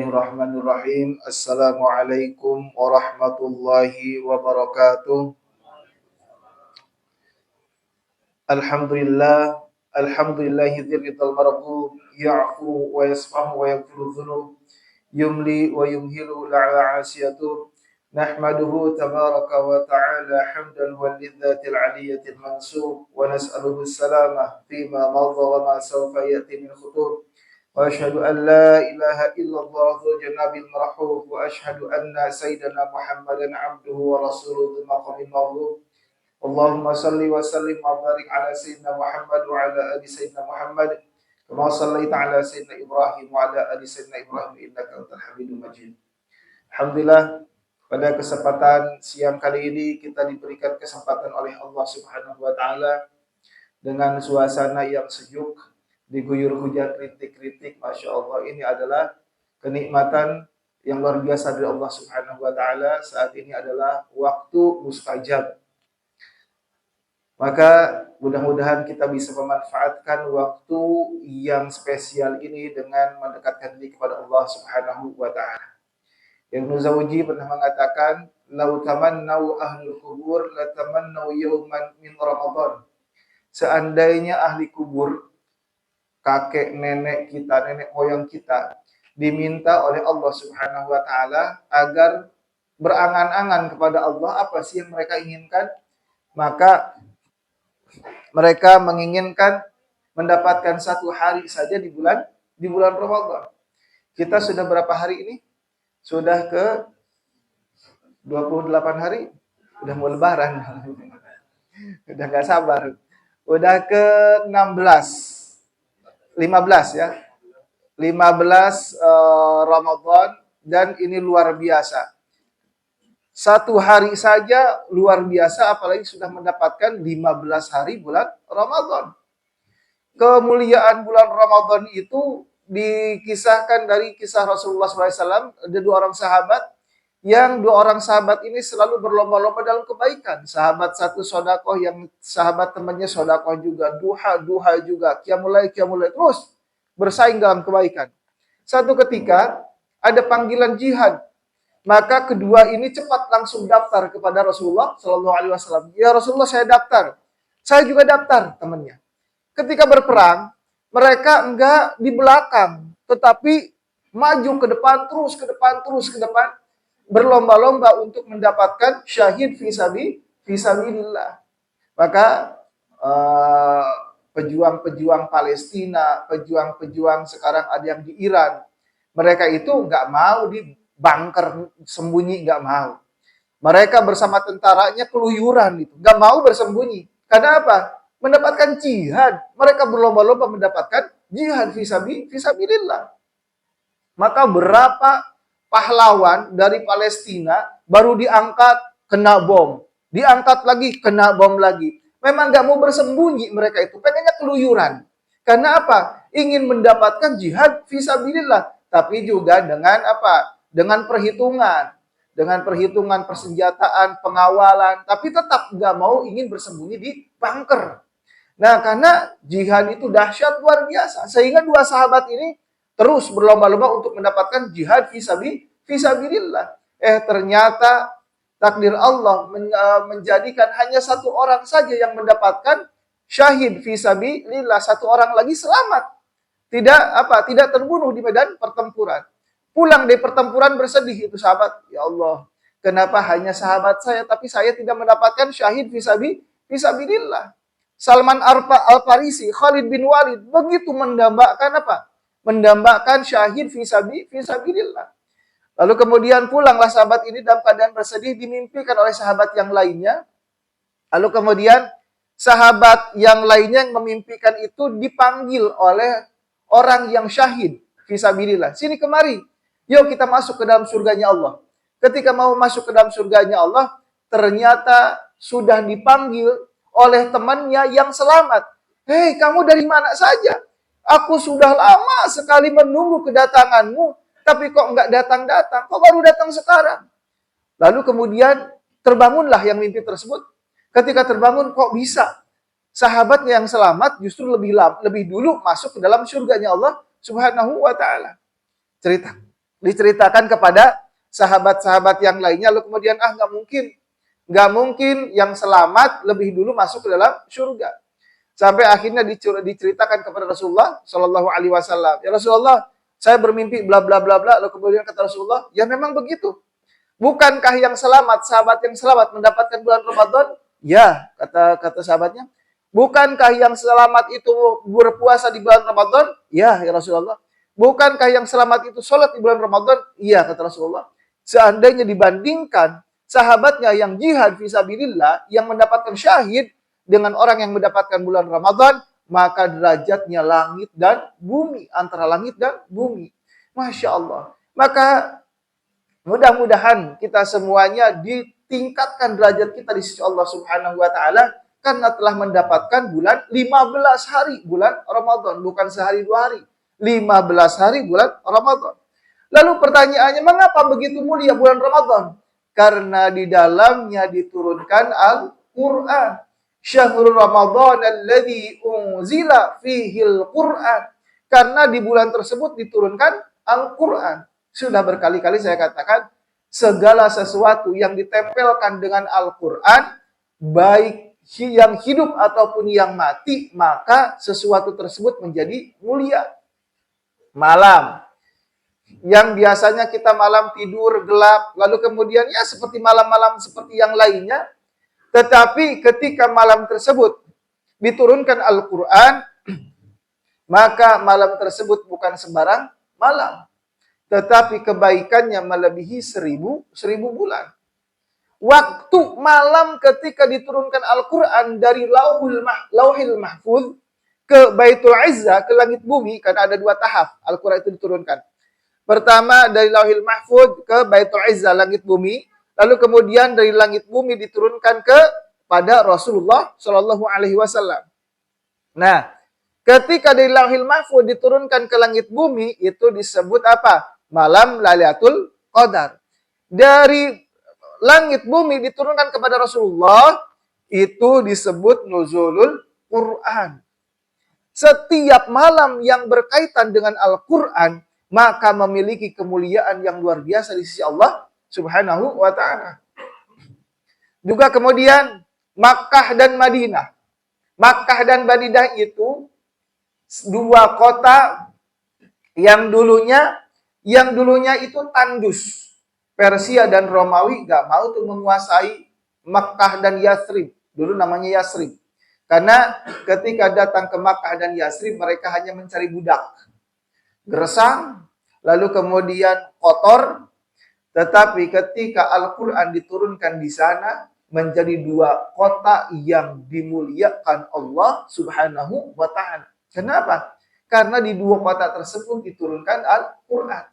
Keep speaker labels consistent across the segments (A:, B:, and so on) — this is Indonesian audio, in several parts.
A: Bismillahirrahmanirrahim. Assalamualaikum warahmatullahi wabarakatuh. Alhamdulillah, alhamdulillahi dzirrital marghub, ya'fu wa yasfahu wa yaghfiru dzunub, yumli wa yumhilu la'ala asiyatu. Nahmaduhu tabaraka wa ta'ala hamdan walidzatil aliyyatil mansub wa nas'aluhu salamah fima madha wa ma sawfa ya'ti min khutur. وأشهد أن لا إله إلا الله ذو الجناب المرحوم وأشهد أن سيدنا محمدا عبده ورسوله ذو المقام الموعود اللهم صل وسلم وبارك على سيدنا محمد وعلى آل سيدنا محمد كما صليت على سيدنا إبراهيم وعلى آل سيدنا إبراهيم إنك أنت الحميد المجيد. Alhamdulillah, pada kesempatan siang kali ini kita diberikan kesempatan oleh Allah Subhanahu wa taala dengan suasana yang sejuk, diguyur hujan kritik-kritik. Masya Allah, ini adalah kenikmatan yang luar biasa dari Allah Subhanahu wa taala. Saat ini adalah waktu mustajab. Maka mudah-mudahan kita bisa memanfaatkan waktu yang spesial ini dengan mendekatkan diri kepada Allah Subhanahu wa taala. Ibnu Zawji pernah mengatakan, "Lau tamannau ahlul kubur la tamannau yauman min Ramadan." Seandainya ahli kubur, kakek nenek kita, nenek moyang kita, diminta oleh Allah Subhanahu wa taala agar berangan-angan kepada Allah apa sih yang mereka inginkan, maka mereka menginginkan mendapatkan satu hari saja di bulan Ramadan. Kita sudah berapa hari ini? Sudah ke 28 hari, udah mau lebaran. Udah gak sabar. Udah ke 15 ya. 15 Ramadan, dan ini luar biasa. Satu hari saja luar biasa, apalagi sudah mendapatkan 15 hari bulan Ramadan. Kemuliaan bulan Ramadan itu dikisahkan dari kisah Rasulullah SAW. Ada dua orang sahabat, yang dua orang sahabat ini selalu berlomba-lomba dalam kebaikan. Sahabat satu sodakoh, yang sahabat temannya sodakoh juga, duha juga, qiyamul lail terus bersaing dalam kebaikan. Satu ketika ada panggilan jihad, maka kedua ini cepat langsung daftar kepada Rasulullah SAW. Ya Rasulullah, saya daftar. Saya juga daftar, temannya. Ketika berperang, mereka enggak di belakang, tetapi maju ke depan terus, ke depan, berlomba-lomba untuk mendapatkan syahid fisabilillah. Maka pejuang-pejuang Palestina, pejuang-pejuang sekarang ada yang di Iran, mereka itu nggak mau di bunker sembunyi, nggak mau. Mereka bersama tentaranya keluyuran gitu, nggak mau bersembunyi. Karena apa? Mendapatkan jihad. Mereka berlomba-lomba mendapatkan jihad fisabilillah. Maka berapa pahlawan dari Palestina baru diangkat kena bom, diangkat lagi kena bom lagi. Memang nggak mau bersembunyi mereka itu, pengennya keluyuran. Karena apa? Ingin mendapatkan jihad fisabilillah, tapi juga dengan apa? Dengan perhitungan persenjataan, pengawalan, tapi tetap nggak mau ingin bersembunyi di bunker. Nah, karena jihad itu dahsyat luar biasa, sehingga dua sahabat ini terus berlomba-lomba untuk mendapatkan jihad fisabilillah. Ternyata takdir Allah menjadikan hanya satu orang saja yang mendapatkan syahid fisabilillah, satu orang lagi selamat. Tidak terbunuh di medan pertempuran. Pulang dari pertempuran bersedih itu sahabat, ya Allah, kenapa hanya sahabat saya tapi saya tidak mendapatkan syahid fisabilillah. Salman Al-Farisi, Khalid bin Walid begitu mendambakan apa? Mendambakan syahid fisabilillah. Lalu kemudian pulanglah sahabat ini dalam keadaan bersedih, dimimpikan oleh sahabat yang lainnya. Lalu kemudian sahabat yang lainnya yang memimpikan itu dipanggil oleh orang yang syahid fisabilillah. Sini kemari, yuk kita masuk ke dalam surganya Allah. Ketika mau masuk ke dalam surganya Allah, ternyata sudah dipanggil oleh temannya yang selamat. Hei, kamu dari mana saja? Aku sudah lama sekali menunggu kedatanganmu, tapi kok enggak datang-datang? Kok baru datang sekarang? Lalu kemudian terbangunlah yang mimpi tersebut. Ketika terbangun, kok bisa? Sahabatnya yang selamat justru lebih dulu masuk ke dalam surganya Allah Subhanahu wa ta'ala. Cerita. diceritakan kepada sahabat-sahabat yang lainnya, lalu kemudian nggak mungkin yang selamat lebih dulu masuk ke dalam surga. Sampai akhirnya diceritakan kepada Rasulullah Shallallahu Alaihi Wasallam, ya Rasulullah, saya bermimpi bla bla bla bla. Lalu kemudian kata Rasulullah, ya memang begitu. Bukankah yang selamat, sahabat yang selamat mendapatkan bulan Ramadan? Ya, kata sahabatnya. Bukankah yang selamat itu berpuasa di bulan Ramadan? Ya, ya Rasulullah. Bukankah yang selamat itu sholat di bulan Ramadan? Iya, kata Rasulullah. Seandainya dibandingkan sahabatnya yang jihad fisabilillah, yang mendapatkan syahid, dengan orang yang mendapatkan bulan Ramadan, maka derajatnya langit dan bumi, antara langit dan bumi. Masya Allah. Maka mudah-mudahan kita semuanya ditingkatkan derajat kita di sisi Allah Subhanahu wa taala karena telah mendapatkan bulan 15 hari bulan Ramadan, bukan sehari 2 hari. 15 hari bulan Ramadan. Lalu pertanyaannya, mengapa begitu mulia bulan Ramadan? Karena di dalamnya diturunkan Al-Qur'an. Syahrul Ramadan alladzi unzila fihil Qur'an. Karena di bulan tersebut diturunkan Al-Qur'an. Sudah berkali-kali saya katakan, segala sesuatu yang ditempelkan dengan Al-Qur'an, baik yang hidup ataupun yang mati, maka sesuatu tersebut menjadi mulia. Malam yang biasanya kita malam tidur gelap, lalu kemudian ya seperti malam-malam seperti yang lainnya, tetapi ketika malam tersebut diturunkan Al-Quran, maka malam tersebut bukan sembarang malam, tetapi kebaikannya melebihi 1000 bulan. Waktu malam ketika diturunkan Al-Quran dari Lauhil Mahfuz ke Baitul Izzah, ke langit bumi, karena ada 2 tahap Al-Quran itu diturunkan. Pertama dari Lauhil Mahfuz ke Baitul Izzah, langit bumi. Lalu kemudian dari langit bumi diturunkan kepada Rasulullah Shallallahu Alaihi Wasallam. Nah, ketika dari Lauhil Mahfuz diturunkan ke langit bumi, itu disebut apa? Malam Lailatul Qadar. Dari langit bumi diturunkan kepada Rasulullah, itu disebut Nuzulul Quran. Setiap malam yang berkaitan dengan Al-Quran, maka memiliki kemuliaan yang luar biasa di sisi Allah Subhanahu wa ta'ala. Juga kemudian Makkah dan Madinah. Makkah dan Madinah itu 2 kota yang dulunya itu tandus. Persia dan Romawi gak mau tuh menguasai Makkah dan Yathrib. Dulu namanya Yathrib. Karena ketika datang ke Makkah dan Yathrib, mereka hanya mencari budak. Gersang, lalu kemudian kotor. Tetapi ketika Al-Quran diturunkan di sana, menjadi 2 kota yang dimuliakan Allah Subhanahu wa ta'ala. Kenapa? Karena di 2 kota tersebut diturunkan Al-Quran.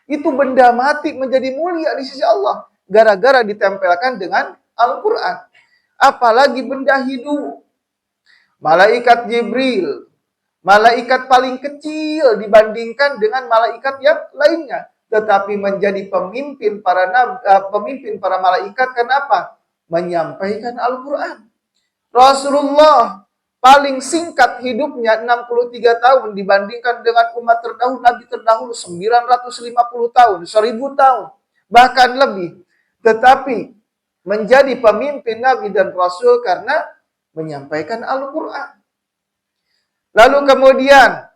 A: Itu benda mati menjadi mulia di sisi Allah. Gara-gara ditempelkan dengan Al-Quran. Apalagi benda hidup. Malaikat Jibril. Malaikat paling kecil dibandingkan dengan malaikat yang lainnya. Tetapi menjadi pemimpin para malaikat. Kenapa? Menyampaikan Al-Quran. Rasulullah paling singkat hidupnya 63 tahun dibandingkan dengan umat terdahulu, Nabi terdahulu 950 tahun, 1000 tahun, bahkan lebih. Tetapi menjadi pemimpin Nabi dan Rasul karena menyampaikan Al-Quran. Lalu kemudian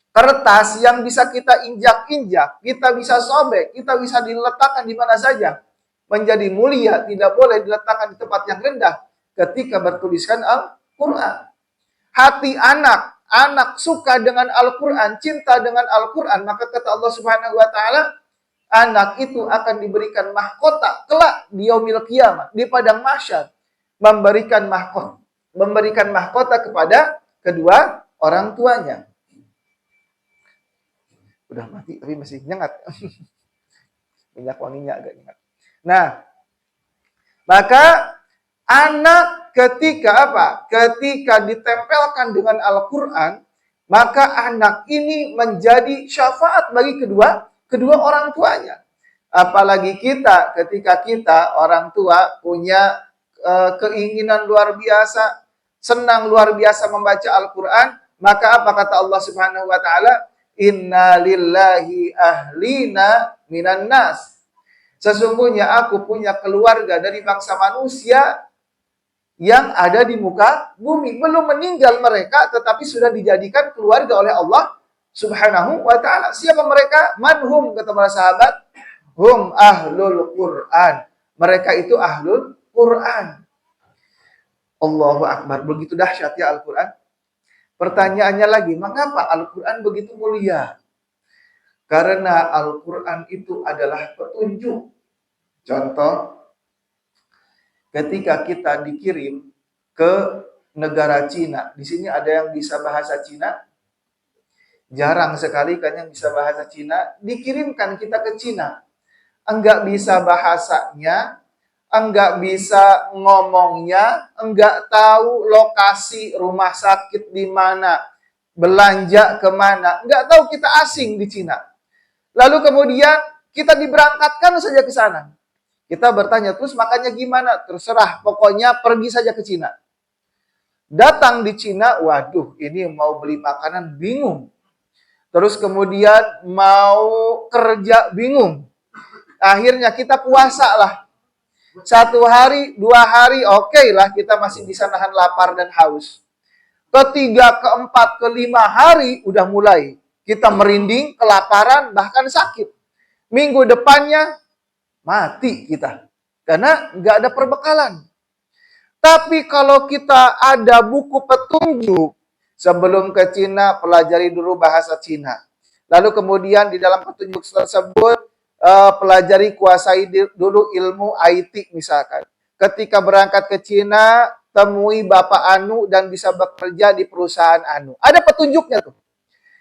A: kertas yang bisa kita injak-injak, kita bisa sobek, kita bisa diletakkan di mana saja, menjadi mulia, tidak boleh diletakkan di tempat yang rendah ketika bertuliskan Al-Quran. Hati anak suka dengan Al-Quran, cinta dengan Al-Quran, maka kata Allah Subhanahu wa ta'ala, anak itu akan diberikan mahkota kelak di yaumil qiyamah, di padang mahsyar, memberikan mahkota kepada kedua orang tuanya. Udah mati tapi masih nyengat. Minyak wanginya agak nyengat. Nah, maka anak ketika apa? Ketika ditempelkan dengan Al-Quran, maka anak ini menjadi syafaat bagi kedua orang tuanya. Apalagi kita, ketika kita orang tua punya keinginan luar biasa, senang luar biasa membaca Al-Quran, maka apa kata Allah Subhanahu wa ta'ala? Inna lillahi ahlina minan nas. Sesungguhnya aku punya keluarga dari bangsa manusia yang ada di muka bumi. Belum meninggal mereka, tetapi sudah dijadikan keluarga oleh Allah Subhanahu wa ta'ala. Siapa mereka? Manhum, kata para sahabat. Hum ahlul Quran. Mereka itu ahlul Quran. Allahu Akbar. Begitu dahsyat ya Al-Quran. Pertanyaannya lagi, mengapa Al-Quran begitu mulia? Karena Al-Quran itu adalah petunjuk. Contoh, ketika kita dikirim ke negara Cina. Di sini ada yang bisa bahasa Cina? Jarang sekali kan yang bisa bahasa Cina. Dikirimkan kita ke Cina. Enggak bisa bahasanya, enggak bisa ngomongnya, enggak tahu lokasi rumah sakit di mana, belanja kemana, enggak tahu, kita asing di Cina. Lalu kemudian kita diberangkatkan saja ke sana. Kita bertanya, terus makanya gimana? Terserah, pokoknya pergi saja ke Cina. Datang di Cina, waduh, ini mau beli makanan bingung. Terus kemudian mau kerja bingung. Akhirnya kita puasa lah. 1 hari, 2 hari, oke lah, kita masih bisa nahan lapar dan haus. Ketiga, keempat, kelima hari, udah mulai. Kita merinding, kelaparan, bahkan sakit. Minggu depannya, mati kita. Karena nggak ada perbekalan. Tapi kalau kita ada buku petunjuk, sebelum ke Cina, pelajari dulu bahasa Cina. Lalu kemudian di dalam petunjuk tersebut, pelajari, kuasai dulu ilmu IT misalkan. Ketika berangkat ke Cina, temui Bapak Anu dan bisa bekerja di perusahaan Anu. Ada petunjuknya tuh.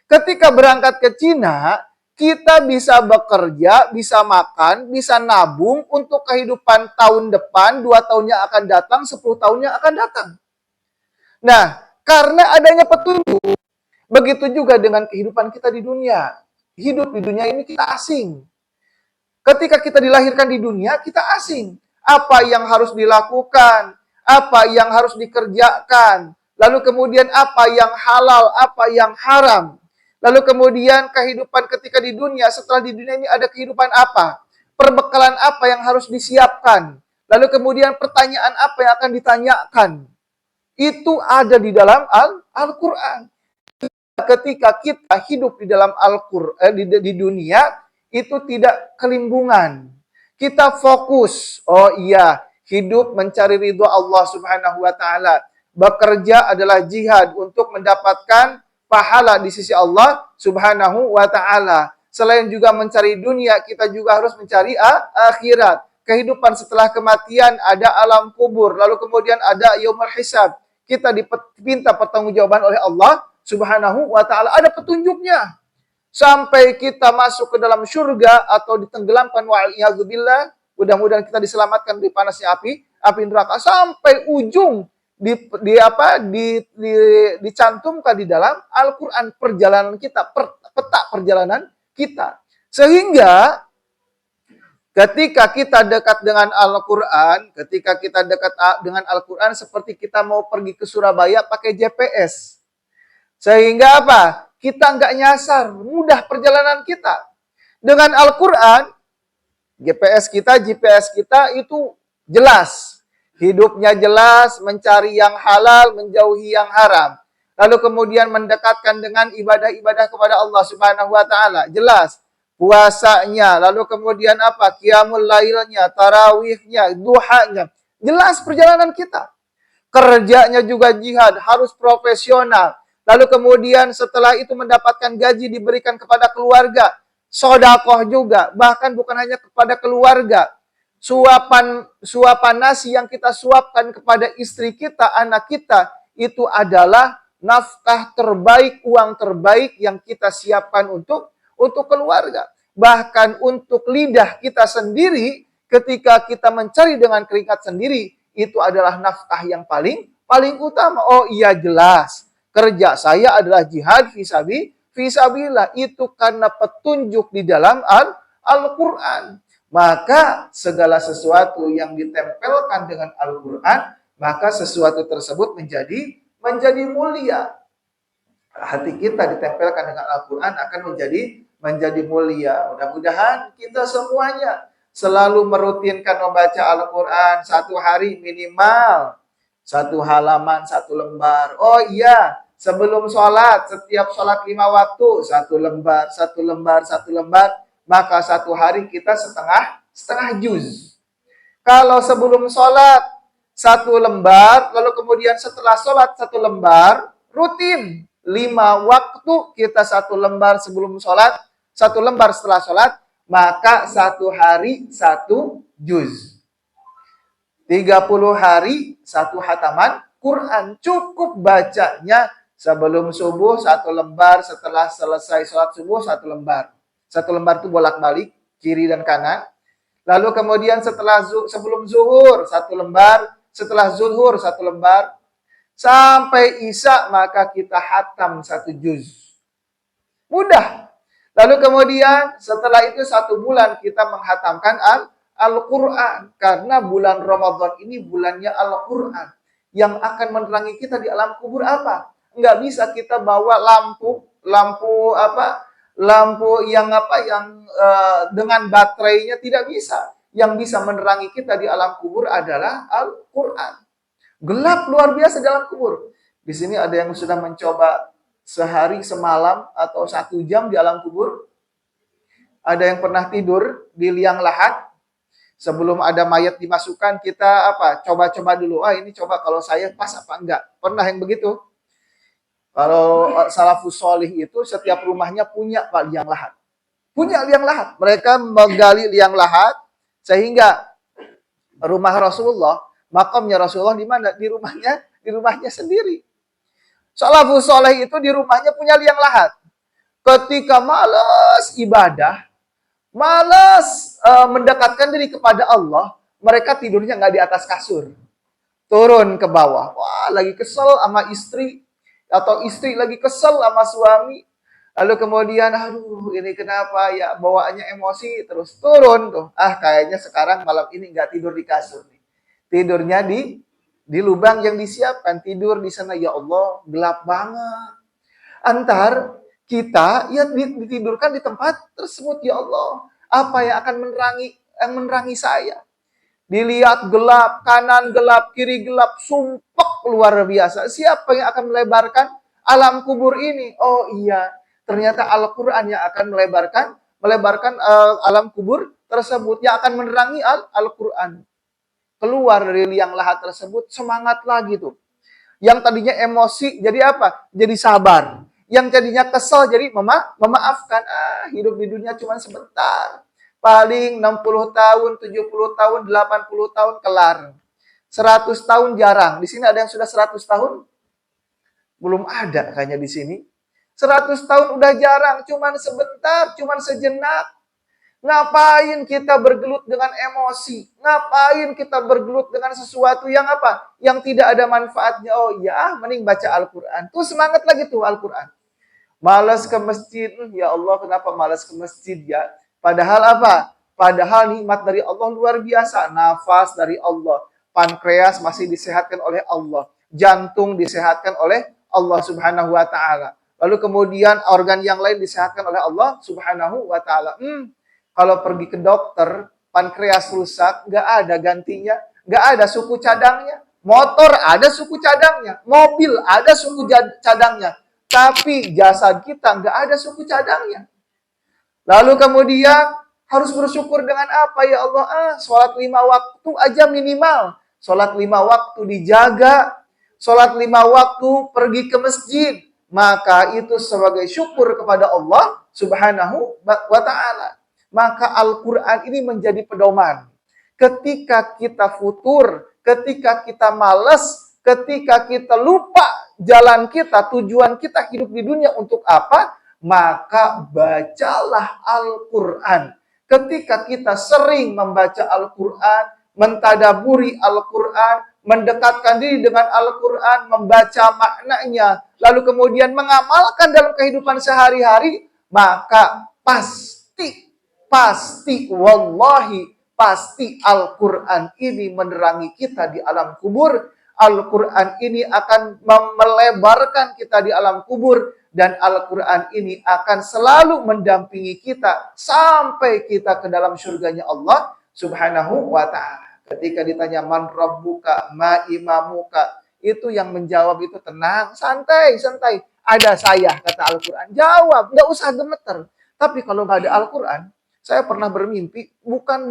A: Ketika berangkat ke Cina, kita bisa bekerja, bisa makan, bisa nabung untuk kehidupan tahun depan, 2 tahun yang akan datang, 10 tahun yang akan datang. Nah, karena adanya petunjuk, begitu juga dengan kehidupan kita di dunia. Hidup di dunia ini kita asing. Ketika kita dilahirkan di dunia, kita asing. Apa yang harus dilakukan, apa yang harus dikerjakan, lalu kemudian apa yang halal, apa yang haram. Lalu kemudian kehidupan ketika di dunia, setelah di dunia ini ada kehidupan apa? Perbekalan apa yang harus disiapkan? Lalu kemudian pertanyaan apa yang akan ditanyakan? Itu ada di dalam Al-Quran. Ketika kita hidup di dalam Al-Quran, di dunia, itu tidak kelimbungan. Kita fokus. Oh iya, hidup mencari ridho Allah Subhanahu wa ta'ala. Bekerja adalah jihad untuk mendapatkan pahala di sisi Allah Subhanahu wa ta'ala. Selain juga mencari dunia, kita juga harus mencari akhirat. Kehidupan setelah kematian, ada alam kubur. Lalu kemudian ada yaumul hisab. Kita diminta pertanggungjawaban oleh Allah Subhanahu wa ta'ala. Ada petunjuknya. Sampai kita masuk ke dalam surga atau ditenggelamkan, wa'aliyadzubillah. Mudah-mudahan kita diselamatkan dari panasnya api neraka. Sampai ujung dicantumkan di dalam Al-Quran perjalanan kita, peta perjalanan kita. Sehingga ketika kita dekat dengan Al-Quran, ketika kita dekat dengan Al-Quran, seperti kita mau pergi ke Surabaya pakai GPS. Sehingga apa? Kita nggak nyasar, mudah perjalanan kita. Dengan Al-Quran, GPS kita itu jelas. Hidupnya jelas, mencari yang halal, menjauhi yang haram. Lalu kemudian mendekatkan dengan ibadah-ibadah kepada Allah Subhanahu wa ta'ala. Jelas. Puasanya, lalu kemudian apa? Qiyamul lailnya, tarawihnya, duhanya. Jelas perjalanan kita. Kerjanya juga jihad, harus profesional. Lalu kemudian setelah itu mendapatkan gaji diberikan kepada keluarga. Sodakoh juga, bahkan bukan hanya kepada keluarga. Suapan nasi yang kita suapkan kepada istri kita, anak kita, itu adalah nafkah terbaik, uang terbaik yang kita siapkan untuk keluarga. Bahkan untuk lidah kita sendiri, ketika kita mencari dengan keringat sendiri, itu adalah nafkah yang paling utama. Oh iya, jelas. Kerja saya adalah jihad fisabilillah. Itu karena petunjuk di dalam Al-Quran. Maka segala sesuatu yang ditempelkan dengan Al-Quran, maka sesuatu tersebut menjadi mulia. hati kita ditempelkan dengan Al-Quran akan menjadi mulia. Mudah-mudahan kita semuanya selalu merutinkan membaca Al-Quran satu hari minimal satu halaman, satu lembar. Oh iya, sebelum sholat, setiap sholat 5 waktu, satu lembar, satu lembar, satu lembar, maka satu hari kita setengah juz. Kalau sebelum sholat, satu lembar, lalu kemudian setelah sholat, satu lembar, rutin. 5 waktu kita satu lembar sebelum sholat, satu lembar setelah sholat, maka satu hari satu juz. 30 hari satu hataman Quran. Cukup bacanya sebelum subuh satu lembar, setelah selesai sholat subuh satu lembar. Satu lembar itu bolak-balik, kiri dan kanan. Lalu kemudian sebelum zuhur satu lembar, setelah zuhur satu lembar. Sampai isya maka kita hatam satu juz. Mudah. Lalu kemudian setelah itu 1 bulan kita menghatamkan Al-Quran. Karena bulan Ramadan ini bulannya Al-Quran. Yang akan menerangi kita di alam kubur apa? Nggak bisa kita bawa lampu yang dengan baterainya, tidak bisa. Yang bisa menerangi kita di alam kubur adalah Al-Quran. Gelap luar biasa dalam kubur. Di sini ada yang sudah mencoba sehari semalam atau 1 jam di alam kubur. Ada yang pernah tidur di liang lahat. Sebelum ada mayat dimasukkan, kita coba-coba dulu. Ini coba kalau saya pas apa enggak. Pernah yang begitu? Kalau salafus solih itu setiap rumahnya punya liang lahat. Punya liang lahat. Mereka menggali liang lahat sehingga rumah Rasulullah, makamnya Rasulullah di mana? Di rumahnya sendiri. Salafus solih itu di rumahnya punya liang lahat. Ketika malas ibadah, malas mendekatkan diri kepada Allah, mereka tidurnya nggak di atas kasur. Turun ke bawah. Wah, lagi kesel sama istri. Atau istri lagi kesel sama suami. Lalu kemudian, aduh ini kenapa ya, bawaannya emosi, terus turun tuh. Kayaknya sekarang malam ini nggak tidur di kasur nih. Tidurnya di lubang yang disiapkan. Tidur di sana, ya Allah, gelap banget. Antar kita ya ditidurkan di tempat tersebut, ya Allah. Apa yang akan menerangi saya? Dilihat gelap, kanan gelap, kiri gelap, sumpek luar biasa. Siapa yang akan melebarkan alam kubur ini? Oh iya, ternyata Al-Quran yang akan melebarkan alam kubur tersebut, yang akan menerangi Al-Quran. Keluar dari liang lahat tersebut, semangat lagi tuh. Yang tadinya emosi, jadi apa? Jadi sabar. Yang tadinya kesel, jadi memaafkan. Hidup di dunia cuma sebentar. Paling 60 tahun, 70 tahun, 80 tahun kelar. 100 tahun jarang. Di sini ada yang sudah 100 tahun? Belum ada kayaknya di sini. 100 tahun udah jarang, cuman sebentar, cuman sejenak. Ngapain kita bergelut dengan emosi? Ngapain kita bergelut dengan sesuatu yang apa? Yang tidak ada manfaatnya. Oh ya, mending baca Al-Quran. Tuh semangat lagi tuh Al-Quran. Malas ke masjid. Ya Allah, kenapa malas ke masjid ya? Padahal apa? Padahal nikmat dari Allah luar biasa. Nafas dari Allah. Pankreas masih disehatkan oleh Allah. Jantung disehatkan oleh Allah Subhanahu wa Ta'ala. Lalu kemudian organ yang lain disehatkan oleh Allah Subhanahu wa Ta'ala. Kalau pergi ke dokter, pankreas rusak, nggak ada gantinya, nggak ada suku cadangnya. Motor ada suku cadangnya, mobil ada suku cadangnya, tapi jasad kita nggak ada suku cadangnya. Lalu kemudian harus bersyukur dengan apa ya Allah? Sholat 5 waktu aja minimal. Sholat 5 waktu dijaga, sholat 5 waktu pergi ke masjid. Maka itu sebagai syukur kepada Allah Subhanahu wa Ta'ala. Maka Al-Quran ini menjadi pedoman. Ketika kita futur, ketika kita malas, ketika kita lupa jalan kita, tujuan kita hidup di dunia untuk apa, maka bacalah Al-Quran. Ketika kita sering membaca Al-Quran, mentadaburi Al-Quran, mendekatkan diri dengan Al-Quran, membaca maknanya, lalu kemudian mengamalkan dalam kehidupan sehari-hari, maka pasti, wallahi, pasti Al-Quran ini menerangi kita di alam kubur. Al-Quran ini akan melebarkan kita di alam kubur, dan Al-Quran ini akan selalu mendampingi kita sampai kita ke dalam surganya Allah Subhanahu wa ta'ala. Ketika ditanya man rabbuka ma imamuka, itu yang menjawab itu tenang, santai, santai. Ada saya, kata Al-Quran. Jawab, nggak usah gemeter. Tapi kalau nggak ada Al-Quran, saya pernah bermimpi, bukan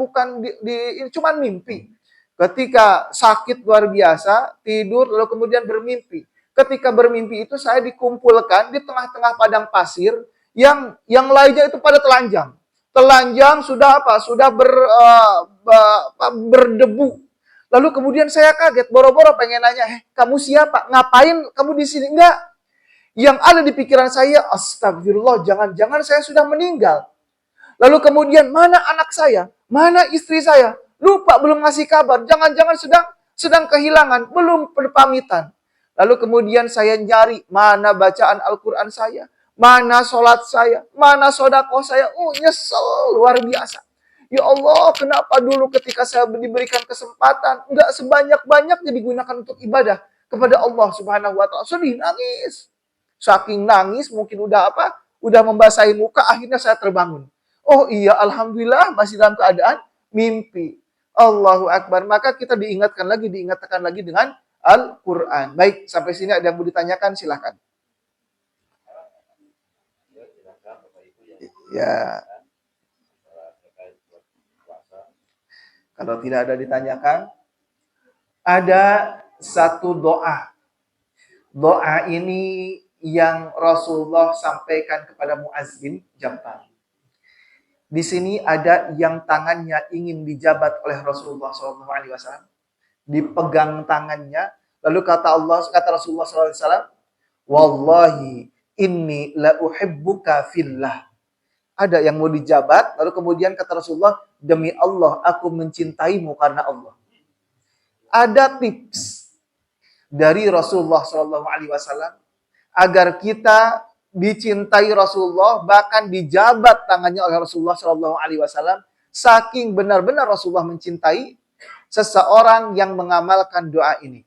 A: cuman mimpi. Ketika sakit luar biasa, tidur, lalu kemudian bermimpi. Ketika bermimpi itu saya dikumpulkan di tengah-tengah padang pasir, yang lainnya itu pada telanjang. Telanjang sudah apa? Sudah berdebu. Lalu kemudian saya kaget, boro-boro pengen nanya, kamu siapa? Ngapain kamu di sini? Enggak. Yang ada di pikiran saya, astagfirullah, jangan-jangan saya sudah meninggal. Lalu kemudian, mana anak saya? Mana istri saya? Lupa, belum ngasih kabar. Jangan-jangan sedang kehilangan, belum berpamitan. Lalu kemudian saya nyari, mana bacaan Al-Quran saya? Mana sholat saya? Mana sodakoh saya? Oh, nyesel, luar biasa. Ya Allah, kenapa dulu ketika saya diberikan kesempatan, enggak sebanyak-banyaknya digunakan untuk ibadah kepada Allah Subhanahu wa ta'ala. Sedih, nangis. Saking nangis, mungkin udah apa? Udah membasahi muka, akhirnya saya terbangun. Oh iya, alhamdulillah masih dalam keadaan mimpi. Allahu Akbar. Maka kita diingatkan lagi dengan Al-Quran. Baik, sampai sini ada yang mau ditanyakan, silahkan. Ya. Kalau tidak ada ditanyakan, ada satu doa. Doa ini yang Rasulullah sampaikan kepada Mu'adz bin Jabal. Di sini ada yang tangannya ingin dijabat oleh Rasulullah SAW. Dipegang tangannya. Lalu kata Rasulullah SAW, Wallahi inni la uhibbuka fillah. Ada yang mau dijabat, lalu kemudian kata Rasulullah, demi Allah aku mencintaimu karena Allah. Ada tips dari Rasulullah SAW agar kita dicintai Rasulullah, bahkan dijabat tangannya oleh Rasulullah SAW, saking benar-benar Rasulullah mencintai seseorang yang mengamalkan doa ini.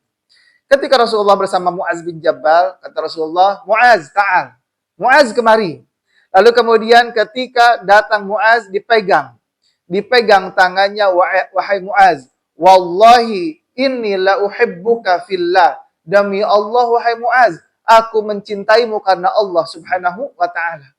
A: Ketika Rasulullah bersama Mu'adz bin Jabal, kata Rasulullah, Mu'adz, ta'al. Mu'adz, kemari. Lalu kemudian ketika datang Mu'adz, dipegang tangannya, wahai Mu'adz, wallahi inni la uhibbuka fillah. Demi Allah, wahai Mu'adz, aku mencintaimu karena Allah Subhanahu wa ta'ala.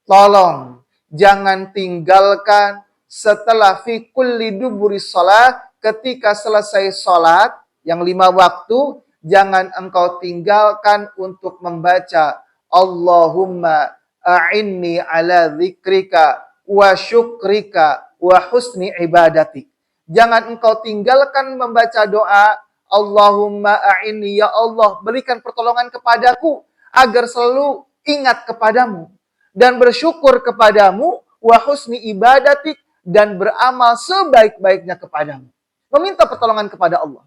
A: Tolong, jangan tinggalkan setelah fi kulli duburi shalah, ketika selesai salat yang 5 waktu, jangan engkau tinggalkan untuk membaca Allahumma a'inni ala dzikrika wa syukrika wa husni ibadatik. Jangan engkau tinggalkan membaca doa Allahumma a'inni, ya Allah, berikan pertolongan kepadaku agar selalu ingat kepadamu dan bersyukur kepadamu, wa husni ibadatik, dan beramal sebaik-baiknya kepadamu. Meminta pertolongan kepada Allah.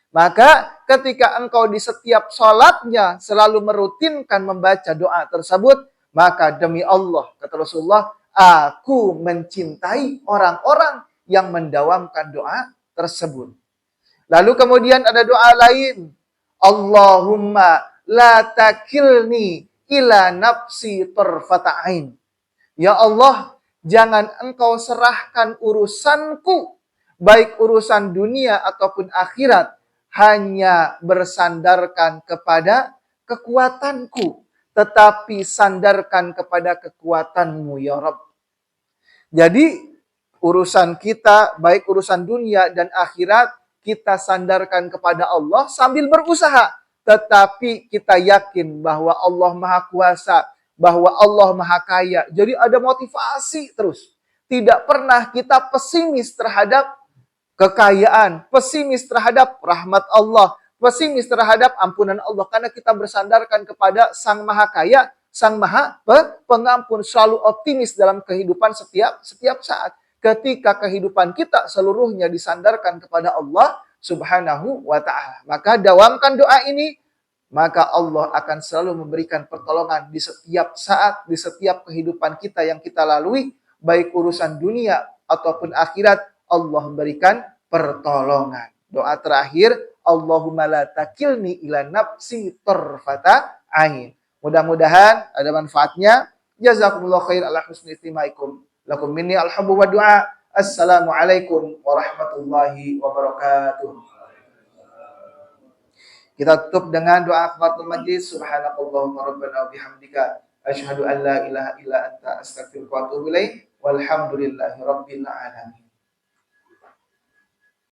A: Maka ketika engkau di setiap sholatnya selalu merutinkan membaca doa tersebut, maka demi Allah, kata Rasulullah, aku mencintai orang-orang yang mendawamkan doa tersebut. Lalu kemudian ada doa lain. Allahumma la takilni ila nafsi tarfata'ain. Ya Allah, jangan engkau serahkan urusanku, baik urusan dunia ataupun akhirat, hanya bersandarkan kepada kekuatanku, tetapi sandarkan kepada kekuatanmu, ya Rabb. Jadi, urusan kita, baik urusan dunia dan akhirat, kita sandarkan kepada Allah sambil berusaha. Tetapi kita yakin bahwa Allah Maha Kuasa, bahwa Allah Maha Kaya. Jadi ada motivasi terus. Tidak pernah kita pesimis terhadap kekayaan, pesimis terhadap rahmat Allah, pesimis terhadap ampunan Allah. Karena kita bersandarkan kepada Sang Maha Kaya, Sang Maha Pengampun. Selalu optimis dalam kehidupan setiap saat. Ketika kehidupan kita seluruhnya disandarkan kepada Allah Subhanahu wa ta'ala. Maka dawamkan doa ini, maka Allah akan selalu memberikan pertolongan di setiap saat, di setiap kehidupan kita yang kita lalui, baik urusan dunia ataupun akhirat, Allah memberikan pertolongan. Doa terakhir, Allahumma la takilni ila nafsi tarfata ain. Mudah-mudahan ada manfaatnya. Jazakumullah khair ala husni istimaikum. Lakum minni alhamdu wa du'a. Assalamualaikum warahmatullahi wabarakatuh. Kita tutup dengan doa kafaratul majlis. Subhanakallahumma rabbana wa bihamdika asyhadu an la ilaha illa anta astaghfiruka wa atubu ilaik. Walhamdulillahi rabbil alamin.